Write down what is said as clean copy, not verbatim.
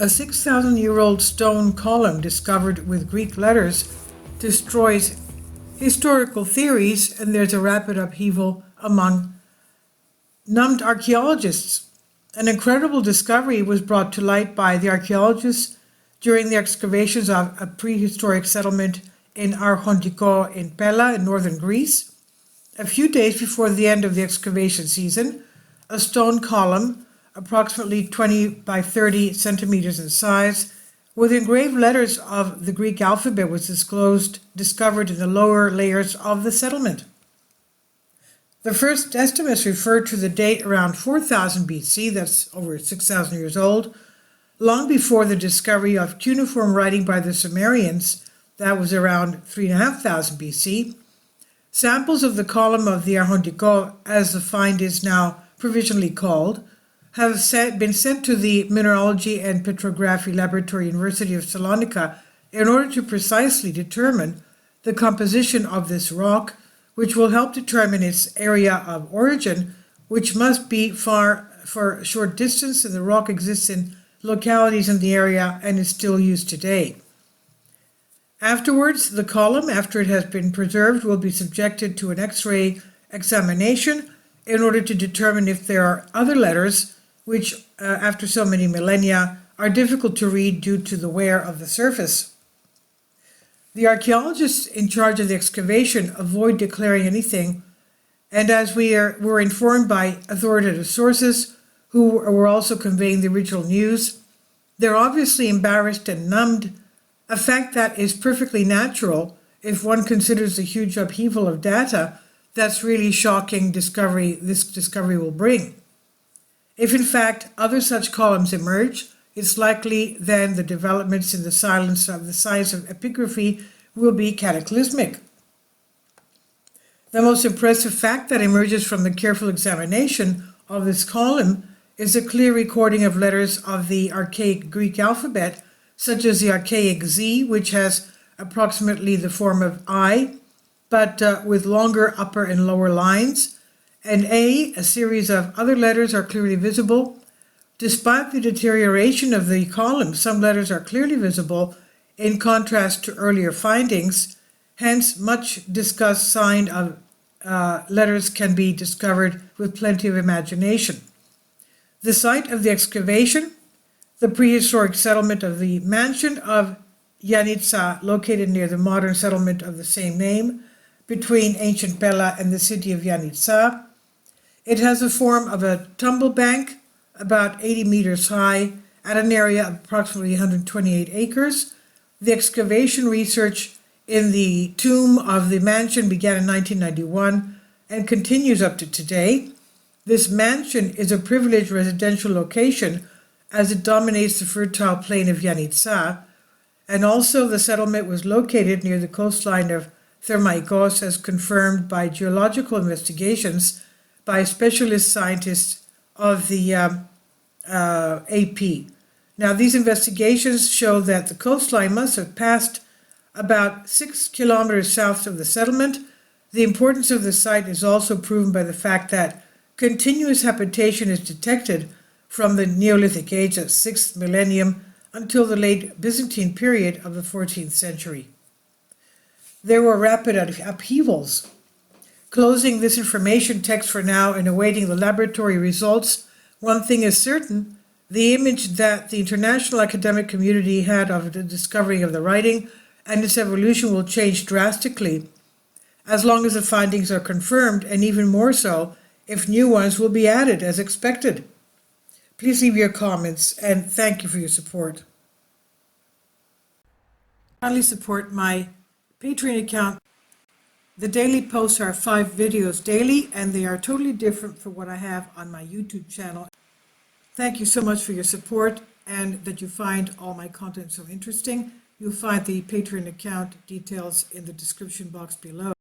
A 6,000-year-old stone column discovered with Greek letters destroys historical theories, and there's a rapid upheaval among numbed archaeologists. An incredible discovery was brought to light by the archaeologists during the excavations of a prehistoric settlement in Archaeologists in Pella in northern Greece. A few days before the end of the excavation season, a stone column, approximately 20 by 30 centimeters in size, with engraved letters of the Greek alphabet was discovered in the lower layers of the settlement. The first estimates refer to the date around 4000 BC, that's over 6,000 years old, long before the discovery of cuneiform writing by the Sumerians, that was around 3,500 BC. Samples of the column of the Archaeologists, as the find is now provisionally called, have been sent to the Mineralogy and Petrography Laboratory, University of Salonika, in order to precisely determine the composition of this rock, which will help determine its area of origin, which must be far for a short distance, and the rock exists in localities in the area and is still used today. Afterwards, the column, after it has been preserved, will be subjected to an X-ray examination in order to determine if there are other letters which, after so many millennia, are difficult to read due to the wear of the surface. The archaeologists in charge of the excavation avoid declaring anything, and as were informed by authoritative sources who were also conveying the original news, they're obviously embarrassed and numbed, a fact that is perfectly natural if one considers the huge upheaval of data that's really shocking this discovery will bring. If in fact other such columns emerge, it's likely then the developments in the science of epigraphy will be cataclysmic. The most impressive fact that emerges from the careful examination of this column is a clear recording of letters of the archaic Greek alphabet, such as the archaic Z, which has approximately the form of I, but with longer upper and lower lines, and a series of other letters are clearly visible. Despite the deterioration of the column, some letters are clearly visible in contrast to earlier findings. Hence, much discussed sign of letters can be discovered with plenty of imagination. The site of the excavation, the prehistoric settlement of the mansion of Yanitsa, located near the modern settlement of the same name, between ancient Pella and the city of Yanitsa. It has the form of a tumble bank, about 80 meters high, at an area of approximately 128 acres. The excavation research in the tomb of the mansion began in 1991 and continues up to today. This mansion is a privileged residential location as it dominates the fertile plain of Yanitsa, and also the settlement was located near the coastline of Thermaikos, as confirmed by geological investigations by specialist scientists of the AP. Now, these investigations show that the coastline must have passed about 6 kilometers south of the settlement. The importance of the site is also proven by the fact that continuous habitation is detected from the Neolithic age of 6th millennium until the late Byzantine period of the 14th century. There were rapid upheavals. Closing this information text for now and awaiting the laboratory results, one thing is certain: the image that the international academic community had of the discovery of the writing and its evolution will change drastically as long as the findings are confirmed, and even more so if new ones will be added as expected. Please leave your comments, and thank you for your support. Kindly support my Patreon account. The daily posts are 5 videos daily, and they are totally different from what I have on my YouTube channel. Thank you so much for your support and that you find all my content so interesting. You'll find the Patreon account details in the description box below.